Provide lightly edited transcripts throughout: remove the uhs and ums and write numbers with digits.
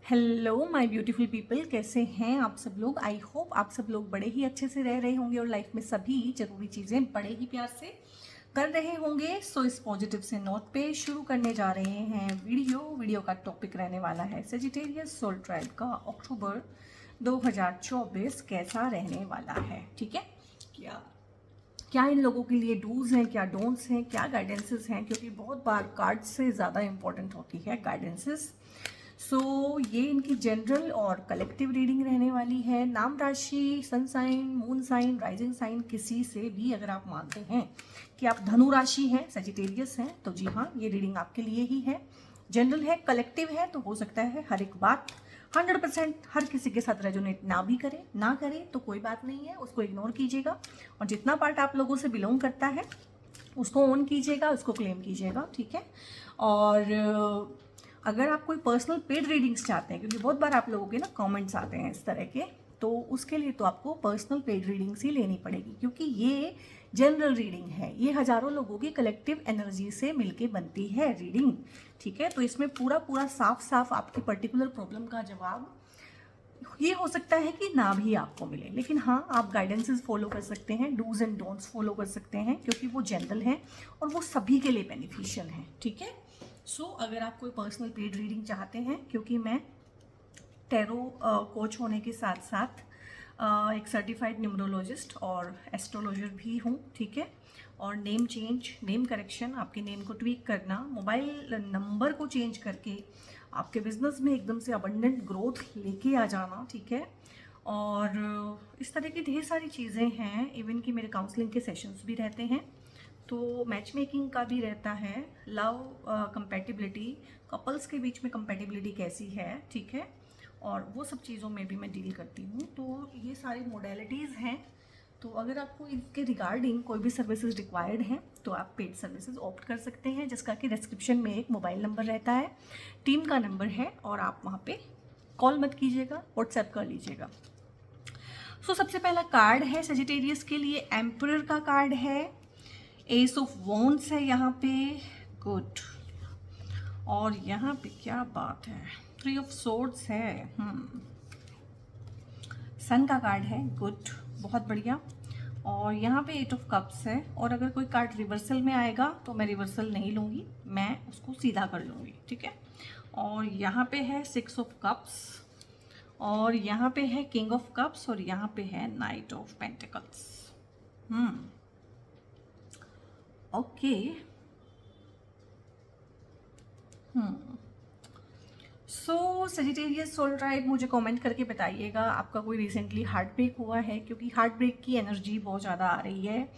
Hello my beautiful people, कैसे हैं आप सब लोग। आई होप आप सब लोग बड़े ही अच्छे से रह रहे होंगे और लाइफ में सभी जरूरी चीज़ें बड़े ही प्यार से कर रहे होंगे। सो इस पॉजिटिव से नोट पे शुरू करने जा रहे हैं वीडियो का टॉपिक रहने वाला है सेजिटेरियस सोल ट्राइब का अक्टूबर 2024 कैसा रहने वाला है। ठीक है, क्या क्या इन लोगों के लिए डूज हैं, क्या डोंट्स हैं, क्या गाइडेंसेस हैं, क्योंकि बहुत बार कार्ड से ज़्यादा इंपॉर्टेंट होती है गाइडेंसेस। सो ये इनकी जनरल और कलेक्टिव रीडिंग रहने वाली है। नाम राशि, sun sign, moon sign, rising sign किसी से भी अगर आप मानते हैं कि आप धनु राशि हैं, सजिटेरियस हैं, तो जी हाँ, ये रीडिंग आपके लिए ही है। जनरल है, कलेक्टिव है, तो हो सकता है हर एक बात 100% हर किसी के साथ रेजोनेट ना भी करे तो कोई बात नहीं है, उसको इग्नोर कीजिएगा। और जितना पार्ट आप लोगों से बिलोंग करता है उसको ओन कीजिएगा, उसको क्लेम कीजिएगा। ठीक है। और अगर आप कोई पर्सनल पेड रीडिंग्स चाहते हैं, क्योंकि बहुत बार आप लोगों के ना कमेंट्स आते हैं इस तरह के, तो उसके लिए तो आपको पर्सनल पेड रीडिंग्स ही लेनी पड़ेगी, क्योंकि ये जनरल रीडिंग है। ये हजारों लोगों की कलेक्टिव एनर्जी से मिलके बनती है रीडिंग। ठीक है, तो इसमें पूरा पूरा साफ साफ आपकी पर्टिकुलर प्रॉब्लम का जवाब ये हो सकता है कि ना भी आपको मिले, लेकिन हाँ, आप गाइडेंसेस फॉलो कर सकते हैं, डूज एंड डोंट्स फॉलो कर सकते हैं, क्योंकि वो जनरल है और वो सभी के लिए बेनिफिशियल है। ठीक है। सो अगर आप कोई पर्सनल पेड रीडिंग चाहते हैं, क्योंकि मैं टैरो कोच होने के साथ साथ एक सर्टिफाइड न्यूमरोलॉजिस्ट और एस्ट्रोलॉजर भी हूँ। ठीक है। और नेम चेंज, नेम करेक्शन, आपके नेम को ट्वीक करना, मोबाइल नंबर को चेंज करके आपके बिजनेस में एकदम से अबंडेंट ग्रोथ लेके आ जाना। ठीक है। और इस तरह की ढेर सारी चीज़ें हैं। इवन कि मेरे काउंसलिंग के सेशंस भी रहते हैं, तो मैच मेकिंग का भी रहता है, लव कंपैटिबिलिटी, कपल्स के बीच में कंपैटिबिलिटी कैसी है। ठीक है। और वो सब चीज़ों में भी मैं डील करती हूँ। तो ये सारी मोडेलिटीज़ हैं। तो अगर आपको इनके रिगार्डिंग कोई भी सर्विसेज रिक्वायर्ड हैं तो आप पेड सर्विसेज ऑप्ट कर सकते हैं, जिसका कि डिस्क्रिप्शन में एक मोबाइल नंबर रहता है, टीम का नंबर है, और आप वहाँ पे कॉल मत कीजिएगा, व्हाट्सएप कर लीजिएगा। सो सबसे पहला कार्ड है सेजिटेरियस के लिए, एम्परर का कार्ड है, एस ऑफ वॉन्ड्स है यहाँ पे, गुड। और यहाँ पे क्या बात है, 3 ऑफ सोर्ड्स है, सन का कार्ड है, गुड, बहुत बढ़िया। और यहाँ पे 8 ऑफ कप्स है, और अगर कोई कार्ड रिवर्सल में आएगा तो मैं रिवर्सल नहीं लूँगी, मैं उसको सीधा कर लूँगी। ठीक है। और यहाँ पे है 6 ऑफ कप्स, और यहाँ पे है किंग ऑफ कप्स, और यहाँ पे है knight of pentacles. Okay. So Sagittarius soul tribe, मुझे कमेंट करके बताइएगा आपका कोई रिसेंटली हार्ट ब्रेक हुआ है, क्योंकि हार्ट ब्रेक की एनर्जी बहुत ज़्यादा आ रही है,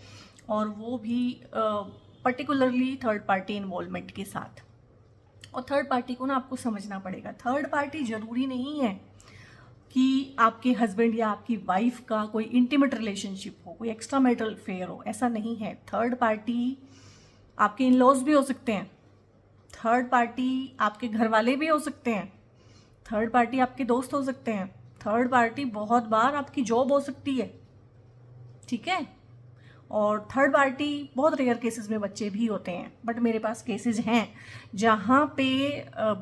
और वो भी पर्टिकुलरली थर्ड पार्टी इन्वॉल्वमेंट के साथ। और थर्ड पार्टी को ना आपको समझना पड़ेगा, थर्ड पार्टी ज़रूरी नहीं है कि आपके हस्बैंड या आपकी वाइफ का कोई इंटीमेट रिलेशनशिप हो, कोई एक्स्ट्रा मैरिटल अफेयर हो, ऐसा नहीं है। थर्ड पार्टी आपके इन लॉज भी हो सकते हैं, थर्ड पार्टी आपके घर वाले भी हो सकते हैं, थर्ड पार्टी आपके दोस्त हो सकते हैं, थर्ड पार्टी बहुत बार आपकी जॉब हो सकती है। ठीक है। और थर्ड पार्टी बहुत रेयर केसेस में बच्चे भी होते हैं, बट मेरे पास केसेस हैं जहाँ पे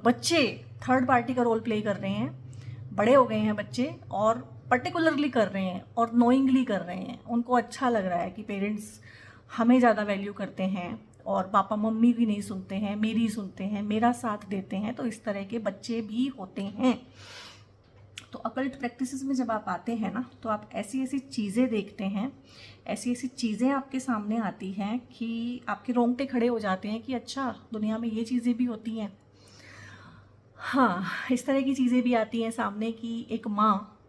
बच्चे थर्ड पार्टी का रोल प्ले कर रहे हैं, बड़े हो गए हैं बच्चे, और पर्टिकुलरली कर रहे हैं और नोइंगली कर रहे हैं। उनको अच्छा लग रहा है कि पेरेंट्स हमें ज़्यादा वैल्यू करते हैं और पापा मम्मी भी नहीं सुनते हैं, मेरी सुनते हैं, मेरा साथ देते हैं। तो इस तरह के बच्चे भी होते हैं। तो अकल्ट प्रैक्टिसेस में जब आप आते हैं ना, तो आप ऐसी ऐसी चीज़ें देखते हैं, ऐसी ऐसी चीज़ें आपके सामने आती हैं कि आपके रोंगटे खड़े हो जाते हैं कि अच्छा, दुनिया में ये चीज़ें भी होती हैं। हाँ, इस तरह की चीज़ें भी आती हैं सामने कि एक माँ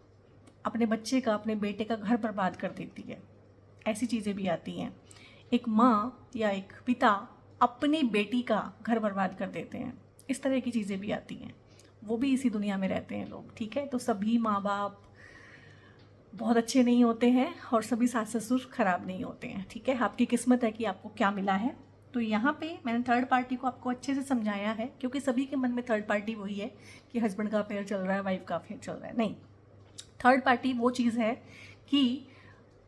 अपने बच्चे का, अपने बेटे का घर बर्बाद कर देती है। ऐसी चीज़ें भी आती हैं। एक माँ या एक पिता अपनी बेटी का घर बर्बाद कर देते हैं। इस तरह की चीज़ें भी आती हैं। वो भी इसी दुनिया में रहते हैं लोग। ठीक है। तो सभी माँ बाप बहुत अच्छे नहीं होते हैं और सभी सास ससुर खराब नहीं होते हैं। ठीक है। आपकी किस्मत है कि आपको क्या मिला है। तो यहाँ पे मैंने थर्ड पार्टी को आपको अच्छे से समझाया है, क्योंकि सभी के मन में थर्ड पार्टी वही है कि हस्बैंड का अफेयर चल रहा है, वाइफ का अफेयर चल रहा है। नहीं, थर्ड पार्टी वो चीज़ है कि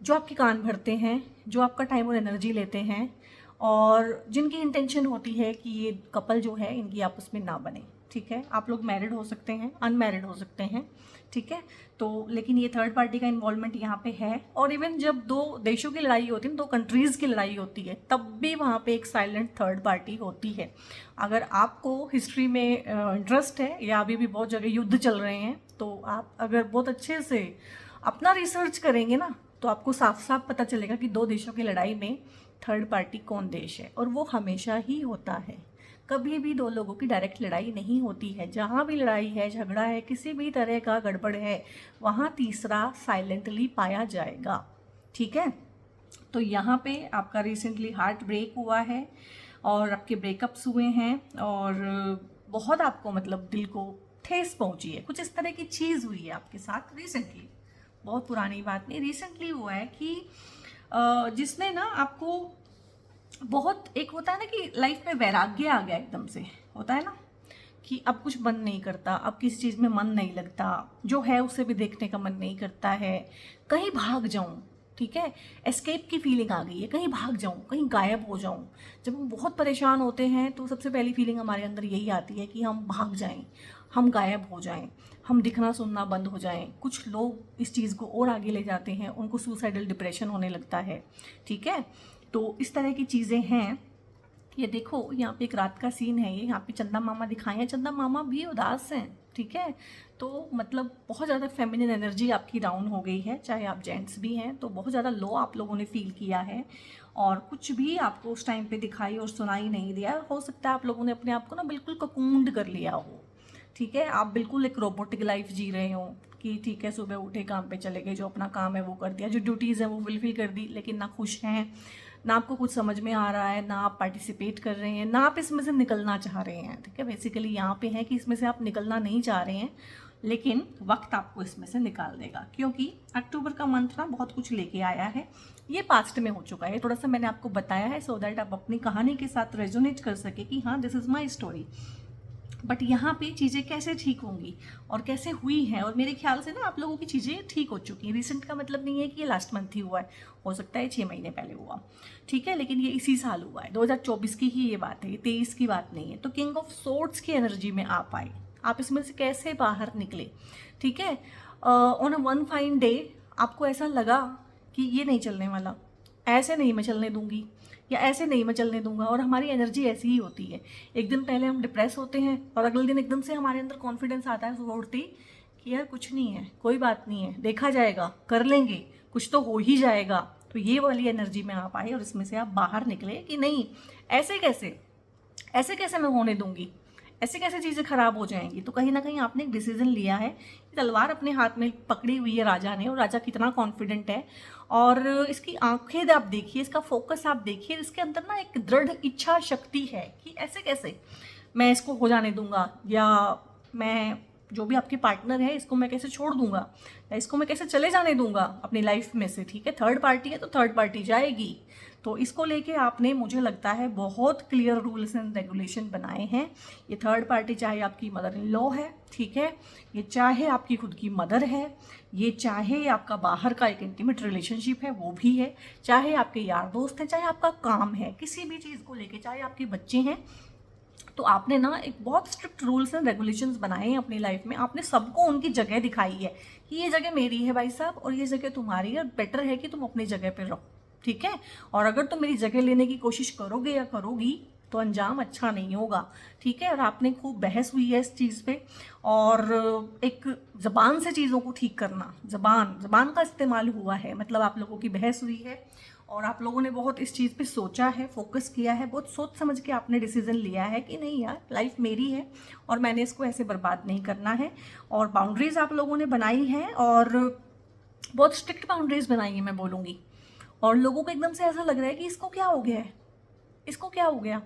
जो आपके कान भरते हैं, जो आपका टाइम और एनर्जी लेते हैं, और जिनकी इंटेंशन होती है कि ये कपल जो है इनकी आपस में ना बने। ठीक है, आप लोग मैरिड हो सकते हैं, अनमैरिड हो सकते हैं, ठीक है। तो लेकिन ये थर्ड पार्टी का इन्वॉल्वमेंट यहाँ पे है। और इवन जब दो देशों की लड़ाई होती है, दो कंट्रीज़ की लड़ाई होती है, तब भी वहाँ पे एक साइलेंट थर्ड पार्टी होती है। अगर आपको हिस्ट्री में इंटरेस्ट है या अभी भी बहुत जगह युद्ध चल रहे हैं, तो आप अगर बहुत अच्छे से अपना रिसर्च करेंगे ना, तो आपको साफ साफ पता चलेगा कि दो देशों की लड़ाई में थर्ड पार्टी कौन देश है, और वो हमेशा ही होता है। कभी भी दो लोगों की डायरेक्ट लड़ाई नहीं होती है। जहाँ भी लड़ाई है, झगड़ा है, किसी भी तरह का गड़बड़ है, वहाँ तीसरा साइलेंटली पाया जाएगा, ठीक है। तो यहाँ पे आपका रिसेंटली हार्ट ब्रेक हुआ है और आपके ब्रेकअप्स हुए हैं, और बहुत आपको मतलब दिल को ठेस पहुँची है, कुछ इस तरह की चीज़ हुई है आपके साथ रिसेंटली। बहुत पुरानी बात नहीं, रिसेंटली हुआ है कि जिसने ना आपको बहुत, एक होता है ना कि लाइफ में वैराग्य आ गया एकदम से, होता है ना कि अब कुछ मन नहीं करता, अब किसी चीज़ में मन नहीं लगता, जो है उसे भी देखने का मन नहीं करता है, कहीं भाग जाऊं, ठीक है, एस्केप की फीलिंग आ गई है, कहीं भाग जाऊं, कहीं गायब हो जाऊं। जब हम बहुत परेशान होते हैं तो सबसे पहली फीलिंग हमारे अंदर यही आती है कि हम भाग जाएं, हम गायब हो जाएं, हम दिखना सुनना बंद हो जाएं। कुछ लोग इस चीज़ को और आगे ले जाते हैं, उनको सुसाइडल डिप्रेशन होने लगता है, ठीक है। तो इस तरह की चीज़ें हैं। ये देखो यहाँ पे एक रात का सीन है, ये यहाँ पे चंदा मामा दिखाए हैं, चंदा मामा भी उदास हैं, ठीक है। तो मतलब बहुत ज़्यादा फेमिनिन एनर्जी आपकी डाउन हो गई है, चाहे आप जेंट्स भी हैं तो बहुत ज़्यादा लो आप लोगों ने फील किया है, और कुछ भी आपको उस टाइम पे दिखाई और सुनाई नहीं दिया। हो सकता है आप लोगों ने अपने आप को ना बिल्कुल ककूंड कर लिया हो, ठीक है, आप बिल्कुल एक रोबोटिक लाइफ जी रहे हो कि ठीक है, सुबह उठे काम पे चले गए, जो अपना काम है वो कर दिया, जो ड्यूटीज़ हैं वो फुलफिल कर दी, लेकिन ना खुश हैं, ना आपको कुछ समझ में आ रहा है, ना आप पार्टिसिपेट कर रहे हैं, ना आप इसमें से निकलना चाह रहे हैं, ठीक है। बेसिकली यहाँ पे है कि इसमें से आप निकलना नहीं चाह रहे हैं, लेकिन वक्त आपको इसमें से निकाल देगा, क्योंकि अक्टूबर का मंथ ना बहुत कुछ लेके आया है। ये पास्ट में हो चुका है, थोड़ा सा मैंने आपको बताया है सो दैट आप अपनी कहानी के साथ रेजोनेट कर सके कि हाँ, this is my story. But यहाँ पे चीज़ें कैसे ठीक होंगी और कैसे हुई हैं, और मेरे ख्याल से ना आप लोगों की चीज़ें ठीक हो चुकी हैं। रिसेंट का मतलब नहीं है कि ये लास्ट मंथ ही हुआ है, हो सकता है 6 महीने पहले हुआ, ठीक है, लेकिन ये इसी साल हुआ है, 2024 की ही ये बात है, ये 23 की बात नहीं है। तो किंग ऑफ सोर्ड्स की एनर्जी में आप आए, आप इसमें से कैसे बाहर निकले, ठीक है। On a one fine day आपको ऐसा लगा कि ये नहीं चलने वाला, ऐसे नहीं मैं चलने दूंगी, या ऐसे नहीं मैं चलने दूंगा। और हमारी एनर्जी ऐसी ही होती है, एक दिन पहले हम डिप्रेस होते हैं और अगले दिन एकदम से हमारे अंदर कॉन्फिडेंस आता है सुबह उठती कि यार कुछ नहीं है, कोई बात नहीं है, देखा जाएगा, कर लेंगे, कुछ तो हो ही जाएगा। तो ये वाली एनर्जी में आप आए और इसमें से आप बाहर निकले कि नहीं, ऐसे कैसे मैं होने दूंगी, ऐसे कैसे चीज़ें खराब हो जाएंगी। तो कहीं ना कहीं आपने एक डिसीजन लिया है, तलवार अपने हाथ में पकड़ी हुई है राजा ने, और राजा कितना कॉन्फिडेंट है, और इसकी आंखें आप देखिए, इसका फोकस आप देखिए, इसके अंदर ना एक दृढ़ इच्छा शक्ति है कि ऐसे कैसे मैं इसको हो जाने दूंगा, या मैं जो भी आपके पार्टनर है इसको मैं कैसे छोड़ दूंगा, या इसको मैं कैसे चले जाने दूंगा अपनी लाइफ में से, ठीक है। थर्ड पार्टी है तो थर्ड पार्टी जाएगी। तो इसको लेके आपने, मुझे लगता है, बहुत क्लियर रूल्स एंड रेगुलेशन बनाए हैं। ये थर्ड पार्टी चाहे आपकी मदर इन लॉ है, ठीक है, ये चाहे आपकी खुद की मदर है, ये चाहे आपका बाहर का एक इंटीमेट रिलेशनशिप है वो भी है, चाहे आपके यार दोस्त हैं, चाहे आपका काम है, किसी भी चीज़ को लेके, चाहे आपके बच्चे हैं, तो आपने ना एक बहुत स्ट्रिक्ट रूल्स एंड रेगुलेशंस बनाए हैं अपनी लाइफ में। आपने सबको उनकी जगह दिखाई है कि ये जगह मेरी है भाई साहब और ये जगह तुम्हारी है, और बेटर है कि तुम अपनी जगह पर रहो, ठीक है। और अगर तुम मेरी जगह लेने की कोशिश करोगे या करोगी तो अंजाम अच्छा नहीं होगा, ठीक है। और आपने खूब बहस हुई है इस चीज़ पे, और एक ज़बान से चीज़ों को ठीक करना, ज़बान का इस्तेमाल हुआ है, मतलब आप लोगों की बहस हुई है और आप लोगों ने बहुत इस चीज़ पे सोचा है, फोकस किया है, बहुत सोच समझ के आपने डिसीजन लिया है कि नहीं यार, लाइफ मेरी है और मैंने इसको ऐसे बर्बाद नहीं करना है। और बाउंड्रीज आप लोगों ने बनाई है, और बहुत स्ट्रिक्ट बाउंड्रीज बनाई है मैं बोलूँगी। और लोगों को एकदम से ऐसा लग रहा है कि इसको क्या हो गया है, इसको क्या हो गया,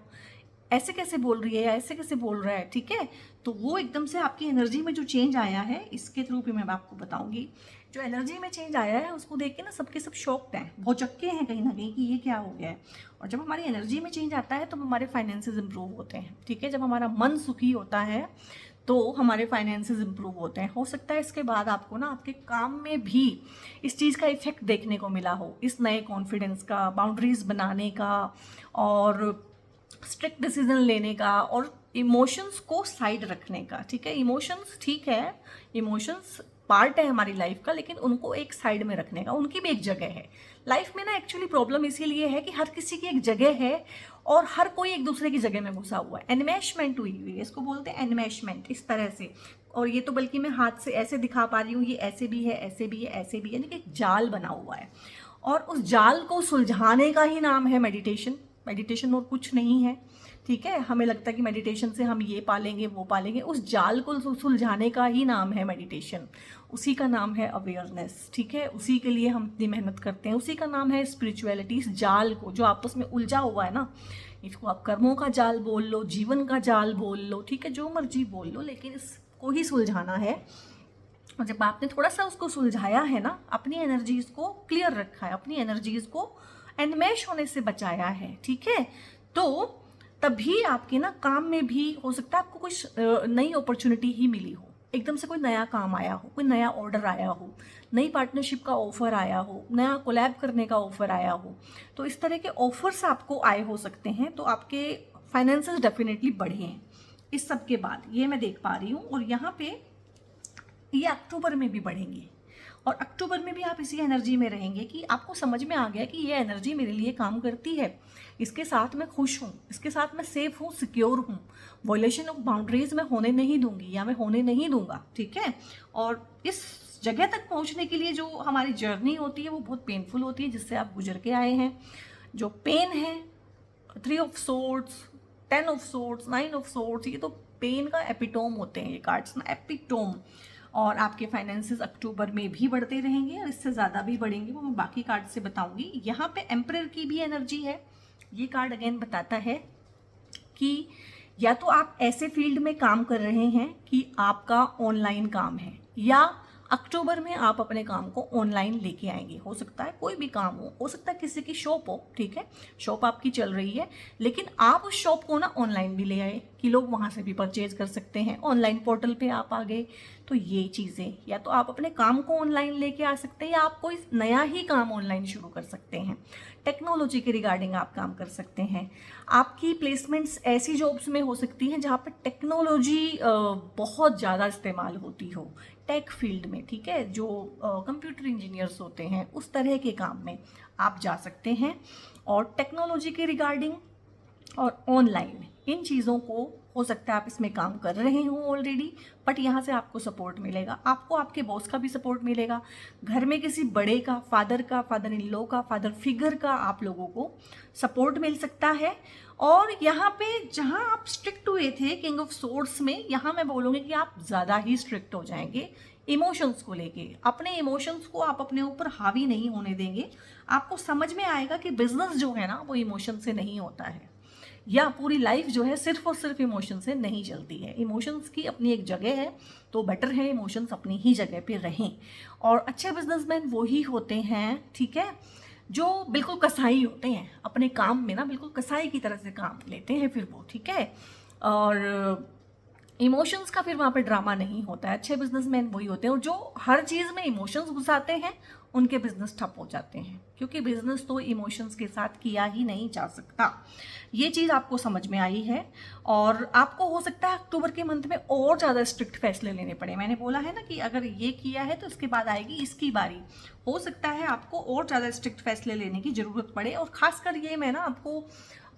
ऐसे कैसे बोल रही है या ऐसे कैसे बोल रहा है, ठीक है। तो वो एकदम से आपकी एनर्जी में जो चेंज आया है, इसके थ्रू भी मैं आपको बताऊंगी। जो एनर्जी में चेंज आया है उसको देख के ना सबके सब शॉक्ड हैं, भौचक्के हैं कहीं ना कहीं कि ये क्या हो गया है। और जब हमारी एनर्जी में चेंज आता है तो हमारे फाइनेंसेस इंप्रूव होते हैं, ठीक है। जब हमारा मन सुखी होता है तो हमारे फाइनेंसेस इंप्रूव होते हैं। हो सकता है इसके बाद आपको ना आपके काम में भी इस चीज़ का इफेक्ट देखने को मिला हो, इस नए कॉन्फिडेंस का, बाउंड्रीज बनाने का, और स्ट्रिक्ट डिसीजन लेने का, और इमोशंस को साइड रखने का, ठीक है। इमोशंस ठीक है, इमोशंस पार्ट है हमारी लाइफ का, लेकिन उनको एक साइड में रखने का, उनकी भी एक जगह है लाइफ में ना। एक्चुअली प्रॉब्लम इसीलिए है कि हर किसी की एक जगह है और हर कोई एक दूसरे की जगह में घुसा हुआ है। एनिमेशमेंट हुई हुई है, इसको बोलते हैं एनिमेशमेंट, इस तरह से। और ये तो बल्कि मैं हाथ से ऐसे दिखा पा रही हूँ, ये ऐसे भी है, ऐसे भी है, ऐसे भी है, यानी कि एक जाल बना हुआ है। और उस जाल को सुलझाने का ही नाम है मेडिटेशन। मेडिटेशन और कुछ नहीं है, ठीक है। हमें लगता है कि मेडिटेशन से हम ये पालेंगे वो पालेंगे, उस जाल को सुलझाने का ही नाम है मेडिटेशन, उसी का नाम है अवेयरनेस, ठीक है। उसी के लिए हम इतनी मेहनत करते हैं, उसी का नाम है स्पिरिचुअलिटी। इस जाल को जो आपस में उलझा हुआ है ना, इसको आप कर्मों का जाल बोल लो, जीवन का जाल बोल लो, ठीक है, जो मर्जी बोल लो, लेकिन इसको ही सुलझाना है। और जब आपने थोड़ा सा उसको सुलझाया है ना, अपनी एनर्जीज को क्लियर रखा है, अपनी एनर्जीज को एनमेश होने से बचाया है, ठीक है, तो तभी आपके ना काम में भी हो सकता है आपको कुछ नई अपॉर्चुनिटी ही मिली हो, एकदम से कोई नया काम आया हो, कोई नया ऑर्डर आया हो, नई पार्टनरशिप का ऑफर आया हो, नया कोलैब करने का ऑफर आया हो। तो इस तरह के ऑफर्स आपको आए हो सकते हैं, तो आपके फाइनेंसेस डेफिनेटली बढ़े हैं इस सब के बाद, ये मैं देख पा रही हूँ। और यहाँ पे ये अक्टूबर में भी बढ़ेंगे, और अक्टूबर में भी आप इसी एनर्जी में रहेंगे कि आपको समझ में आ गया कि ये एनर्जी मेरे लिए काम करती है, इसके साथ मैं खुश हूँ, इसके साथ मैं सेफ हूँ, सिक्योर हूँ, वॉयलेशन ऑफ बाउंड्रीज मैं होने नहीं दूंगी या मैं होने नहीं दूंगा, ठीक है। और इस जगह तक पहुँचने के लिए जो हमारी जर्नी होती है वो बहुत पेनफुल होती है, जिससे आप गुजर के आए हैं। जो पेन है, 3 of swords, 10 of swords, 9 of swords, ये तो पेन का एपिटोम होते हैं ये कार्ड्स ना, एपिटोम। और आपके फाइनेंसेस अक्टूबर में भी बढ़ते रहेंगे और इससे ज़्यादा भी बढ़ेंगे, वो मैं बाकी कार्ड से बताऊंगी। यहाँ पे एम्परर की भी एनर्जी है। ये कार्ड अगेन बताता है कि या तो आप ऐसे फील्ड में काम कर रहे हैं कि आपका ऑनलाइन काम है, या अक्टूबर में आप अपने काम को ऑनलाइन लेके आएंगे। हो सकता है कोई भी काम हो सकता है किसी की शॉप हो, ठीक है, शॉप आपकी चल रही है, लेकिन आप उस शॉप को ना ऑनलाइन भी ले आए कि लोग वहाँ से भी परचेज कर सकते हैं, ऑनलाइन पोर्टल पे आप आ गए। तो ये चीज़ें, या तो आप अपने काम को ऑनलाइन लेके आ सकते हैं, या आप कोई नया ही काम ऑनलाइन शुरू कर सकते हैं। टेक्नोलॉजी के रिगार्डिंग आप काम कर सकते हैं। आपकी प्लेसमेंट्स ऐसी जॉब्स में हो सकती हैं जहाँ पर टेक्नोलॉजी बहुत ज़्यादा इस्तेमाल होती हो, टेक फील्ड में, ठीक है, जो कंप्यूटर इंजीनियर्स होते हैं उस तरह के काम में आप जा सकते हैं। और टेक्नोलॉजी के रिगार्डिंग और ऑनलाइन, इन चीज़ों को हो सकता है आप इसमें काम कर रहे हो ऑलरेडी, बट यहाँ से आपको सपोर्ट मिलेगा, आपको आपके बॉस का भी सपोर्ट मिलेगा, घर में किसी बड़े का, फादर इन लॉ का, फादर फिगर का आप लोगों को सपोर्ट मिल सकता है। और यहाँ पे जहाँ आप स्ट्रिक्ट हुए थे किंग ऑफ सोर्ड्स में, यहाँ मैं बोलूँगी कि आप ज़्यादा ही स्ट्रिक्ट हो जाएंगे इमोशंस को लेके। अपने इमोशंस को आप अपने ऊपर हावी नहीं होने देंगे। आपको समझ में आएगा कि बिजनेस जो है ना वो इमोशन से नहीं होता है, या पूरी लाइफ जो है सिर्फ और सिर्फ इमोशन से नहीं चलती है। इमोशंस की अपनी एक जगह है, तो बेटर है इमोशंस अपनी ही जगह पे रहें। और अच्छे बिजनेसमैन वो ही होते हैं, ठीक है, जो बिल्कुल कसाई होते हैं अपने काम में ना, बिल्कुल कसाई की तरह से काम लेते हैं फिर वो, ठीक है। और इमोशंस का फिर वहाँ पे ड्रामा नहीं होता है। अच्छे बिजनेसमैन वही होते हैं, और जो हर चीज़ में इमोशंस घुसाते हैं उनके बिजनेस ठप हो जाते हैं, क्योंकि बिजनेस तो इमोशंस के साथ किया ही नहीं जा सकता। ये चीज़ आपको समझ में आई है। और आपको हो सकता है अक्टूबर के मंथ में और ज़्यादा स्ट्रिक्ट फैसले लेने पड़े। मैंने बोला है ना कि अगर ये किया है तो इसके बाद आएगी इसकी बारी। हो सकता है आपको और ज़्यादा स्ट्रिक्ट फैसले लेने की ज़रूरत पड़े। और ख़ासकर ये मैं ना आपको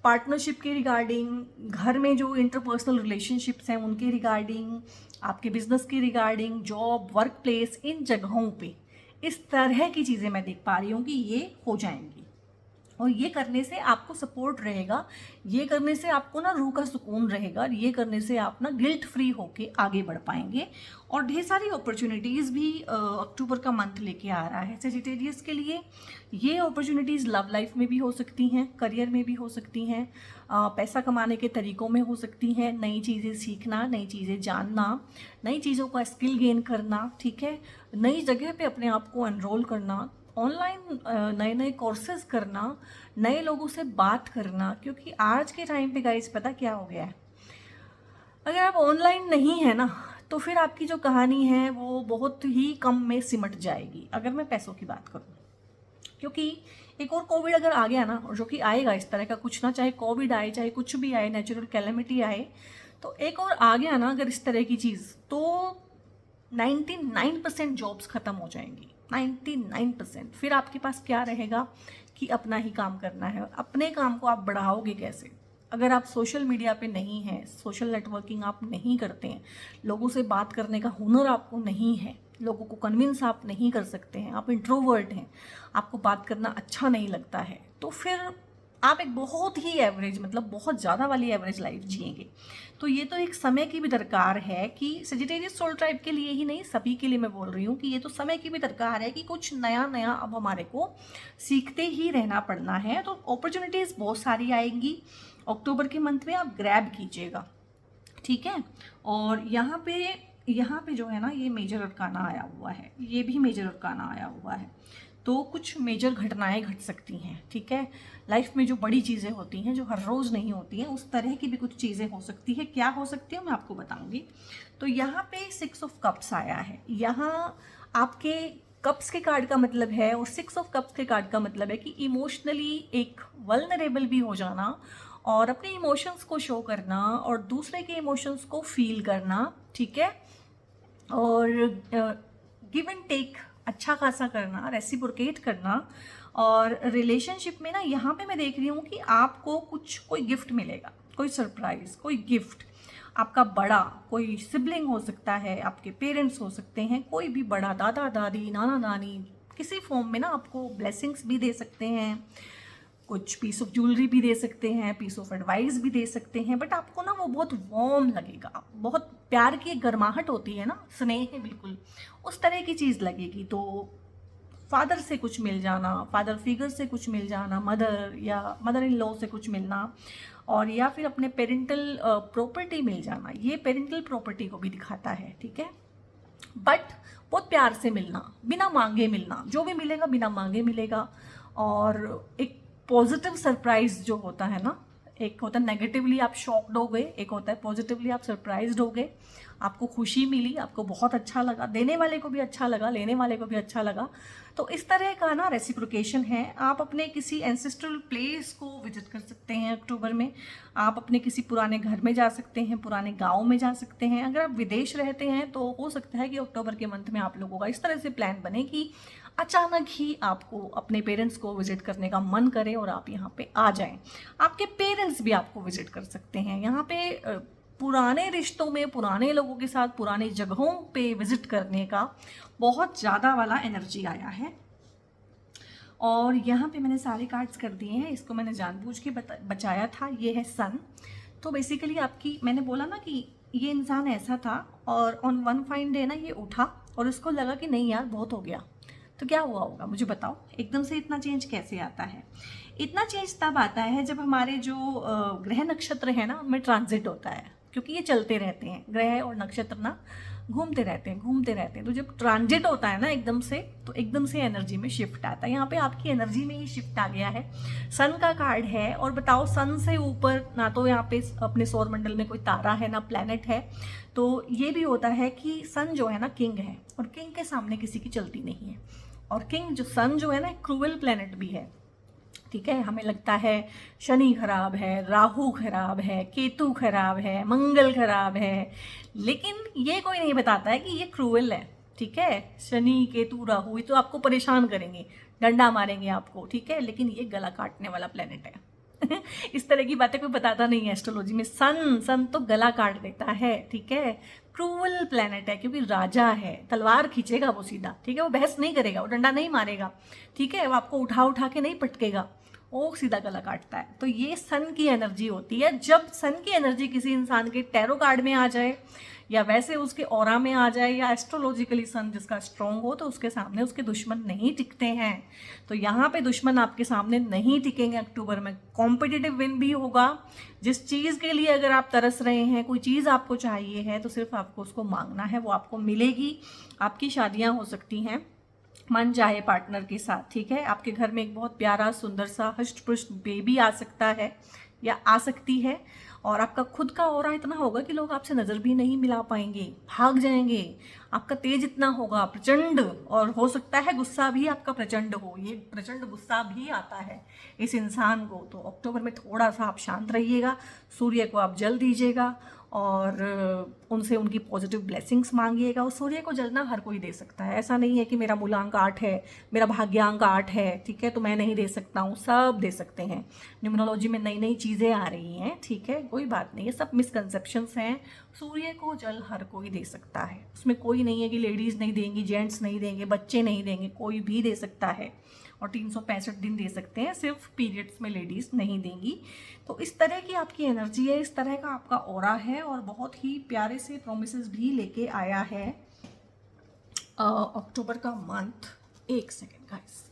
पार्टनरशिप के रिगार्डिंग, घर में जो इंटरपर्सनल रिलेशनशिप्स हैं उनके रिगार्डिंग, आपके बिजनेस के रिगार्डिंग, जॉब, वर्क प्लेस, इन जगहों पे इस तरह की चीज़ें मैं देख पा रही हूँ कि ये हो जाएंगी। और ये करने से आपको सपोर्ट रहेगा, ये करने से आपको ना रूह का सुकून रहेगा, ये करने से आप ना गिल्ट फ्री होके आगे बढ़ पाएंगे। और ढेर सारी अपॉर्चुनिटीज़ भी अक्टूबर का मंथ लेके आ रहा है सजिटेरियस के लिए। ये अपॉर्चुनिटीज़ लव लाइफ में भी हो सकती हैं, करियर में भी हो सकती हैं, पैसा कमाने के तरीक़ों में हो सकती हैं, नई चीज़ें सीखना, नई चीज़ें जानना, नई चीज़ों का स्किल गेन करना, ठीक है, नई जगह पे अपने आप को एनरोल करना, ऑनलाइन नए नए कोर्सेज करना, नए लोगों से बात करना। क्योंकि आज के टाइम पे गाइस पता क्या हो गया है, अगर आप ऑनलाइन नहीं है ना तो फिर आपकी जो कहानी है वो बहुत ही कम में सिमट जाएगी, अगर मैं पैसों की बात करूँ। क्योंकि एक और कोविड अगर आ गया ना, और जो कि आएगा इस तरह का कुछ ना, चाहे कोविड आए चाहे कुछ भी आए, नेचुरल कैलेमिटी आए, तो एक और आ गया ना अगर इस तरह की चीज़, तो 99% जॉब्स ख़त्म हो जाएंगी, 99%। फिर आपके पास क्या रहेगा कि अपना ही काम करना है। अपने काम को आप बढ़ाओगे कैसे? अगर आप सोशल मीडिया पे नहीं हैं, सोशल नेटवर्किंग आप नहीं करते हैं, लोगों से बात करने का हुनर आपको नहीं है, लोगों को कन्विंस आप नहीं कर सकते हैं, आप इंट्रोवर्ट हैं, आपको बात करना अच्छा नहीं लगता है, तो फिर आप एक बहुत ही एवरेज, मतलब बहुत ज़्यादा वाली एवरेज लाइफ जिएंगे। तो ये तो एक समय की भी दरकार है कि सेजिटेरियस सोल टाइप के लिए ही नहीं, सभी के लिए मैं बोल रही हूँ कि ये तो समय की भी दरकार है कि कुछ नया नया अब हमारे को सीखते ही रहना पड़ना है। तो अपॉर्चुनिटीज़ बहुत सारी आएंगी अक्टूबर के मंथ में, आप ग्रैब कीजिएगा, ठीक है। और यहाँ पे जो है ना, ये मेजर अरकाना आया हुआ है, ये भी मेजर अरकाना आया हुआ है, तो कुछ मेजर घटनाएं घट सकती हैं, ठीक है। लाइफ में जो बड़ी चीज़ें होती हैं, जो हर रोज़ नहीं होती हैं, उस तरह की भी कुछ चीज़ें हो सकती है। क्या हो सकती है मैं आपको बताऊंगी। तो यहाँ पे 6 ऑफ कप्स आया है, यहाँ आपके कप्स के कार्ड का मतलब है, और 6 ऑफ कप्स के कार्ड का मतलब है कि इमोशनली एक वल्नरेबल भी हो जाना, और अपने इमोशंस को शो करना, और दूसरे के इमोशंस को फील करना, ठीक है। और गिव एंड टेक अच्छा खासा करना, रेसिप्रोकेट करना। और रिलेशनशिप में ना, यहाँ पे मैं देख रही हूँ कि आपको कोई गिफ्ट मिलेगा, कोई सरप्राइज, कोई गिफ्ट। आपका बड़ा कोई सिबलिंग हो सकता है, आपके पेरेंट्स हो सकते हैं, कोई भी बड़ा, दादा दादी, नाना नानी, किसी फॉर्म में ना आपको ब्लेसिंग्स भी दे सकते हैं, कुछ पीस ऑफ ज्वेलरी भी दे सकते हैं, पीस ऑफ एडवाइस भी दे सकते हैं। बट आपको ना वो बहुत वार्म लगेगा, बहुत प्यार की एक गर्माहट होती है ना, स्नेह है बिल्कुल, उस तरह की चीज़ लगेगी। तो फादर से कुछ मिल जाना, फादर फिगर से कुछ मिल जाना, मदर या मदर इन लॉ से कुछ मिलना, और या फिर अपने पेरेंटल प्रॉपर्टी मिल जाना, ये पेरेंटल प्रॉपर्टी को भी दिखाता है, ठीक है। बट बहुत प्यार से मिलना, बिना मांगे मिलना, जो भी मिलेगा बिना मांगे मिलेगा। और एक पॉजिटिव सरप्राइज जो होता है ना, एक होता है नेगेटिवली आप शॉक्ड हो गए, एक होता है पॉजिटिवली आप सरप्राइज्ड हो गए, आपको खुशी मिली, आपको बहुत अच्छा लगा, देने वाले को भी अच्छा लगा, लेने वाले को भी अच्छा लगा। तो इस तरह का ना रेसिप्रोकेशन है। आप अपने किसी एंसेस्ट्रल प्लेस को विजिट कर सकते हैं अक्टूबर में, आप अपने किसी पुराने घर में जा सकते हैं, पुराने गांव में जा सकते हैं। अगर आप विदेश रहते हैं तो हो सकता है कि अक्टूबर के मंथ में आप लोगों का इस तरह से प्लान बने कि अचानक ही आपको अपने पेरेंट्स को विजिट करने का मन करे और आप यहाँ पे आ जाएं। आपके पेरेंट्स भी आपको विजिट कर सकते हैं। यहाँ पे पुराने रिश्तों में, पुराने लोगों के साथ, पुरानी जगहों पे विजिट करने का बहुत ज़्यादा वाला एनर्जी आया है। और यहाँ पे मैंने सारे कार्ड्स कर दिए हैं, इसको मैंने जानबूझ के बचाया था। ये है सन। तो बेसिकली आपकी, मैंने बोला ना कि ये इंसान ऐसा था और ऑन वन फाइन डे ना ये उठा और इसको लगा कि नहीं यार बहुत हो गया। तो क्या हुआ होगा मुझे बताओ, एकदम से इतना चेंज कैसे आता है? इतना चेंज तब आता है जब हमारे जो ग्रह नक्षत्र है ना, उनमें ट्रांजिट होता है, क्योंकि ये चलते रहते हैं, ग्रह और नक्षत्र ना घूमते रहते हैं। तो जब ट्रांजिट होता है ना एकदम से, तो एकदम से एनर्जी में शिफ्ट आता है। यहाँ पे आपकी एनर्जी में ही शिफ्ट आ गया है। सन का कार्ड है, और बताओ सन से ऊपर ना तो यहाँ पे अपने सौर मंडल में कोई तारा है ना प्लैनेट है। तो ये भी होता है कि सन जो है ना किंग है, और किंग के सामने किसी की चलती नहीं है। और किंग जो सन जो है ना, क्रूअल प्लैनेट भी है, ठीक है। हमें लगता है शनि खराब है, राहु खराब है, केतु खराब है, मंगल खराब है, लेकिन ये कोई नहीं बताता है कि ये क्रूअल है, ठीक है। शनि, केतु, राहु ये तो आपको परेशान करेंगे, डंडा मारेंगे आपको, ठीक है, लेकिन ये गला काटने वाला प्लेनेट है। इस तरह की बातें कोई बताता नहीं है एस्ट्रोलॉजी में। सन तो गला काट देता है, ठीक है। क्रूअल प्लेनेट है क्योंकि राजा है, तलवार खींचेगा वो सीधा, ठीक है। वो बहस नहीं करेगा, वो डंडा नहीं मारेगा, ठीक है। वो आपको उठा के नहीं पटकेगा, वो सीधा गला काटता है। तो ये सन की एनर्जी होती है। जब सन की एनर्जी किसी इंसान के टैरो कार्ड में आ जाए, या वैसे उसके ऑरा में आ जाए, या एस्ट्रोलॉजिकली सन जिसका स्ट्रॉन्ग हो, तो उसके सामने उसके दुश्मन नहीं टिकते हैं। तो यहाँ पे दुश्मन आपके सामने नहीं टिकेंगे अक्टूबर में। कॉम्पिटिटिव विन भी होगा। जिस चीज़ के लिए अगर आप तरस रहे हैं, कोई चीज़ आपको चाहिए है, तो सिर्फ आपको उसको मांगना है, वो आपको मिलेगी। आपकी शादियाँ हो सकती हैं मन चाहे पार्टनर के साथ, ठीक है। आपके घर में एक बहुत प्यारा सुंदर सा हष्ट पुष्ट बेबी आ सकता है या आ सकती है। और आपका खुद का ऑरा इतना होगा कि लोग आपसे नज़र भी नहीं मिला पाएंगे, भाग जाएंगे। आपका तेज इतना होगा प्रचंड, और हो सकता है गुस्सा भी आपका प्रचंड हो। ये प्रचंड गुस्सा भी आता है इस इंसान को। तो अक्टूबर में थोड़ा सा आप शांत रहिएगा, सूर्य को आप जल दीजिएगा, और उनसे उनकी पॉजिटिव ब्लेसिंग्स मांगिएगा। और सूर्य को जल ना हर कोई दे सकता है, ऐसा नहीं है कि मेरा मूलांक 8 है, मेरा भाग्यांक 8 है, ठीक है, तो मैं नहीं दे सकता हूँ, सब दे सकते हैं। न्यूमरोलॉजी में नई नई चीज़ें आ रही हैं, ठीक है, कोई बात नहीं, ये सब मिसकंसेप्शंस हैं। सूर्य को जल हर कोई दे सकता है, उसमें कोई नहीं है कि लेडीज़ नहीं देंगी, जेंट्स नहीं देंगे, बच्चे नहीं देंगे, कोई भी दे सकता है। और 365 दिन दे सकते हैं, सिर्फ पीरियड्स में लेडीज़ नहीं देंगी। तो इस तरह की आपकी एनर्जी है, इस तरह का आपका ऑरा है, और बहुत ही प्यारे से प्रोमिसेस भी लेके आया है अक्टूबर का मंथ। एक सेकेंड गाइस,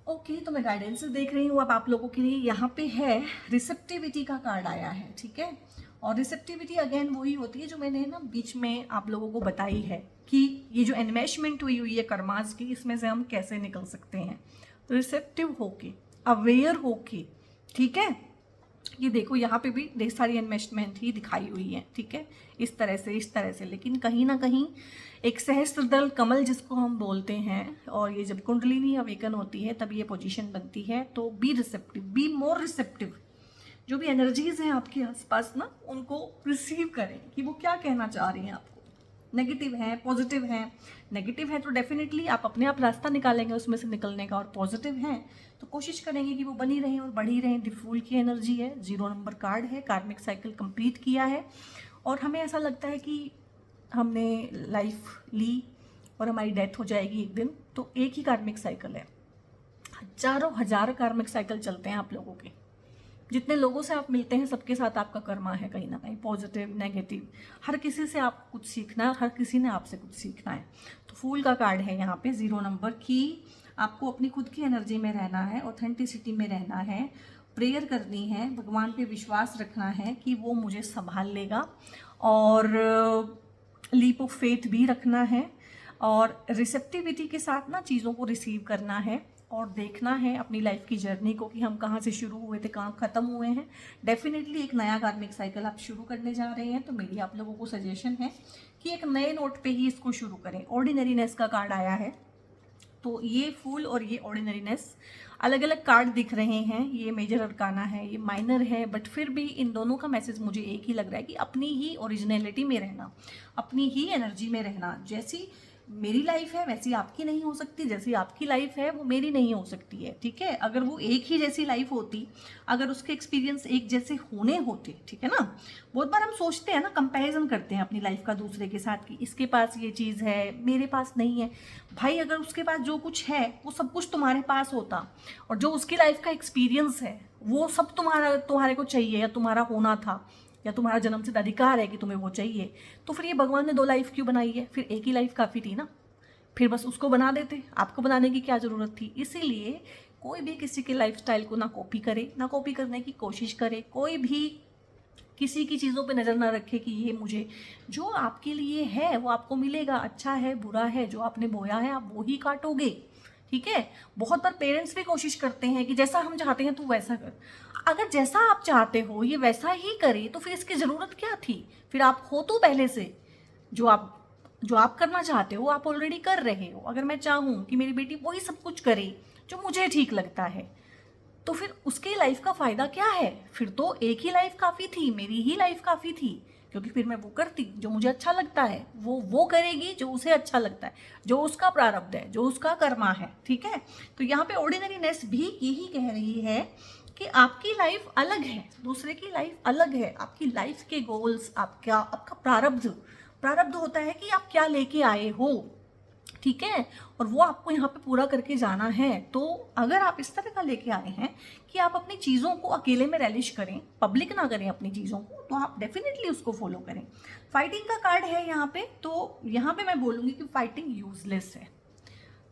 ओके, तो मैं गाइडेंसेस देख रही हूँ अब आप लोगों के लिए। यहाँ पे है रिसेप्टिविटी का कार्ड आया है, ठीक है। और रिसेप्टिविटी अगेन वही होती है जो मैंने ना बीच में आप लोगों को बताई है कि ये जो इन्वेस्टमेंट हुई है कर्मास की, इसमें से हम कैसे निकल सकते हैं। तो रिसेप्टिव होके, अवेयर होके, ठीक है। ये देखो यहाँ पे भी ढेर सारी इन्वेस्टमेंट ही दिखाई हुई है, ठीक है, इस तरह से, लेकिन कहीं ना कहीं एक सहस्त्रदल कमल जिसको हम बोलते हैं, और ये जब कुंडलिनी अवेकन होती है तब ये पोजीशन बनती है। तो be receptive, be more receptive. जो भी एनर्जीज हैं आपके आसपास ना, उनको रिसीव करें कि वो क्या कहना चाह रही हैं आपको। नेगेटिव है, पॉजिटिव है। नेगेटिव है तो डेफिनेटली आप अपने आप रास्ता निकालेंगे उसमें से निकलने का, और पॉजिटिव है तो कोशिश करेंगे कि वो बनी रहें और बढ़ी रहें। द फूल की एनर्जी है, 0 नंबर कार्ड है, कार्मिक साइकिल कंप्लीट किया है, और हमें ऐसा लगता है कि हमने लाइफ ली और हमारी डेथ हो जाएगी एक दिन। तो एक ही कार्मिक साइकिल है, हजारों हजार कार्मिक साइकिल चलते हैं आप लोगों के। जितने लोगों से आप मिलते हैं सबके साथ आपका कर्मा है, कहीं ना कहीं पॉजिटिव नेगेटिव, हर किसी से आप कुछ सीखना है, हर किसी ने आपसे कुछ सीखना है। तो फूल का कार्ड है यहाँ पे 0 नंबर की। आपको अपनी खुद की एनर्जी में रहना है, ऑथेंटिसिटी में रहना है, प्रेयर करनी है, भगवान पे विश्वास रखना है कि वो मुझे संभाल लेगा, और लीप ऑफ फेथ भी रखना है, और रिसेप्टिविटी के साथ ना चीज़ों को रिसीव करना है, और देखना है अपनी लाइफ की जर्नी को कि हम कहाँ से शुरू हुए थे, कहाँ ख़त्म हुए हैं। डेफिनेटली एक नया कार्मिक साइकिल आप शुरू करने जा रहे हैं, तो मेरी आप लोगों को सजेशन है कि एक नए नोट पे ही इसको शुरू करें। ऑर्डिनरीनेस का कार्ड आया है, तो ये फूल और ये ऑर्डिनरीनेस अलग अलग कार्ड दिख रहे हैं। ये मेजर अरकाना है, ये माइनर है, बट फिर भी इन दोनों का मैसेज मुझे एक ही लग रहा है कि अपनी ही ओरिजिनलिटी में रहना, अपनी ही एनर्जी में रहना। जैसी मेरी लाइफ है वैसी आपकी नहीं हो सकती, जैसी आपकी लाइफ है वो मेरी नहीं हो सकती है, ठीक है। अगर वो एक ही जैसी लाइफ होती, अगर उसके एक्सपीरियंस एक जैसे होने होते, ठीक है ना। बहुत बार हम सोचते हैं ना, कंपैरिजन करते हैं अपनी लाइफ का दूसरे के साथ कि इसके पास ये चीज़ है मेरे पास नहीं है। भाई अगर उसके पास जो कुछ है वो सब कुछ तुम्हारे पास होता, और जो उसकी लाइफ का एक्सपीरियंस है वो सब तुम्हारे को चाहिए, या तुम्हारा होना था, या तुम्हारा जन्मसिद्ध अधिकार है कि तुम्हें वो चाहिए, तो फिर ये भगवान ने 2 लाइफ क्यों बनाई है? फिर एक ही लाइफ काफ़ी थी ना, फिर बस उसको बना देते, आपको बनाने की क्या ज़रूरत थी। इसीलिए कोई भी किसी के लाइफस्टाइल को ना कॉपी करे, ना कॉपी करने की कोशिश करे, कोई भी किसी की चीज़ों पे नज़र ना रखे कि ये मुझे, जो आपके लिए है वो आपको मिलेगा, अच्छा है बुरा है, जो आपने बोया है आप वो ही काटोगे, ठीक है। बहुत बार पेरेंट्स भी कोशिश करते हैं कि जैसा हम चाहते हैं तू वैसा कर। अगर जैसा आप चाहते हो ये वैसा ही करे तो फिर इसकी ज़रूरत क्या थी? फिर आप हो तो पहले से, जो आप करना चाहते हो आप ऑलरेडी कर रहे हो। अगर मैं चाहूँ कि मेरी बेटी वही सब कुछ करे जो मुझे ठीक लगता है, तो फिर उसके लाइफ का फ़ायदा क्या है? फिर तो एक ही लाइफ काफ़ी थी, मेरी ही लाइफ काफ़ी थी, क्योंकि फिर मैं वो करती जो मुझे अच्छा लगता है, वो करेगी जो उसे अच्छा लगता है, जो उसका प्रारब्ध है, जो उसका कर्मा है, ठीक है। तो यहाँ पे ऑर्डिनरीनेस भी यही कह रही है कि आपकी लाइफ अलग है, दूसरे की लाइफ अलग है। आपकी लाइफ के गोल्स, आपका प्रारब्ध होता है कि आप क्या लेके आए हो, ठीक है, और वो आपको यहाँ पे पूरा करके जाना है। तो अगर आप इस तरह का लेके आए हैं कि आप अपनी चीज़ों को अकेले में रैलिश करें, पब्लिक ना करें अपनी चीज़ों को, तो आप डेफिनेटली उसको फॉलो करें। फाइटिंग का कार्ड है यहाँ पे, तो यहाँ पे मैं बोलूँगी कि फाइटिंग यूजलेस है,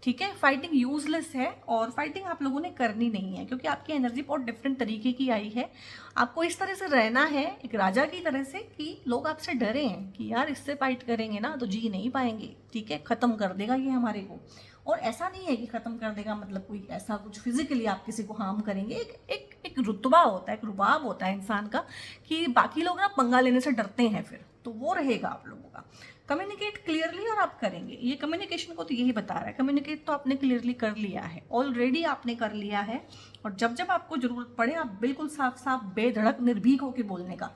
ठीक है। फाइटिंग यूजलेस है, और फाइटिंग आप लोगों ने करनी नहीं है, क्योंकि आपकी एनर्जी बहुत डिफरेंट तरीके की आई है। आपको इस तरह से रहना है एक राजा की तरह से कि लोग आपसे डरे हैं कि यार इससे फाइट करेंगे ना तो जी नहीं पाएंगे, ठीक है, ख़त्म कर देगा ये हमारे को। और ऐसा नहीं है कि ख़त्म कर देगा मतलब कोई ऐसा कुछ फिजिकली आप किसी को हार्म करेंगे। एक रुतबा होता है, एक रुबाब होता है इंसान का कि बाकी लोग ना पंगा लेने से डरते हैं, फिर तो वो रहेगा आप लोगों का। कम्युनिकेट क्लियरली और आप करेंगे, ये कम्युनिकेशन को तो यही बता रहा है। कम्युनिकेट तो आपने क्लियरली कर लिया है, ऑलरेडी आपने कर लिया है, और जब जब आपको ज़रूरत पड़े आप बिल्कुल साफ साफ बेधड़क निर्भीक होकर बोलने का,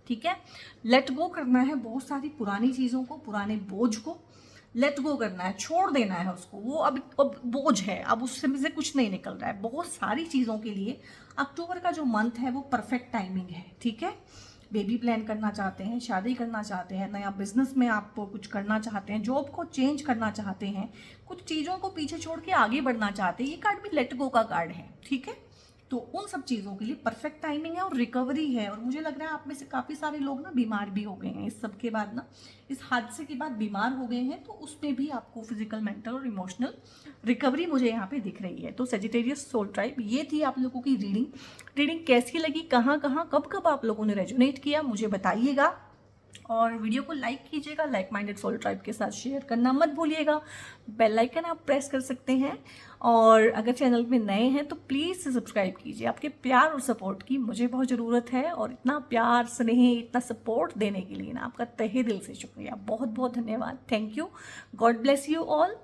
ठीक है। लेट गो करना है बहुत सारी पुरानी चीज़ों को, पुराने बोझ को लेट गो करना है, छोड़ देना है उसको। वो अब बोझ है, अब उससे में से कुछ नहीं निकल रहा है। बहुत सारी चीज़ों के लिए अक्टूबर का जो मंथ है वो परफेक्ट टाइमिंग है, ठीक है। बेबी प्लान करना चाहते हैं, शादी करना चाहते हैं, नया बिजनेस में आप कुछ करना चाहते हैं, जॉब को चेंज करना चाहते हैं, कुछ चीज़ों को पीछे छोड़ के आगे बढ़ना चाहते हैं, ये कार्ड भी लेट गो का कार्ड है, ठीक है। तो उन सब चीज़ों के लिए परफेक्ट टाइमिंग है और रिकवरी है। और मुझे लग रहा है आप में से काफ़ी सारे लोग ना बीमार भी हो गए हैं इस सब के बाद ना, इस हादसे के बाद बीमार हो गए हैं, तो उसमें भी आपको फिजिकल, मेंटल और इमोशनल रिकवरी मुझे यहाँ पे दिख रही है। तो सेजिटेरियस सोल ट्राइब, ये थी आप लोगों की रीडिंग कैसी लगी, कहाँ कहाँ कब कब आप लोगों ने रेजोनेट किया मुझे बताइएगा। और वीडियो को लाइक कीजिएगा, लाइक माइंडेड सोल ट्राइब के साथ शेयर करना मत भूलिएगा। बेल आइकन आप प्रेस कर सकते हैं, और अगर चैनल में नए हैं तो प्लीज़ सब्सक्राइब कीजिए। आपके प्यार और सपोर्ट की मुझे बहुत ज़रूरत है, और इतना प्यार, स्नेह, इतना सपोर्ट देने के लिए ना आपका तहे दिल से शुक्रिया, बहुत बहुत धन्यवाद। Thank you. God bless you all.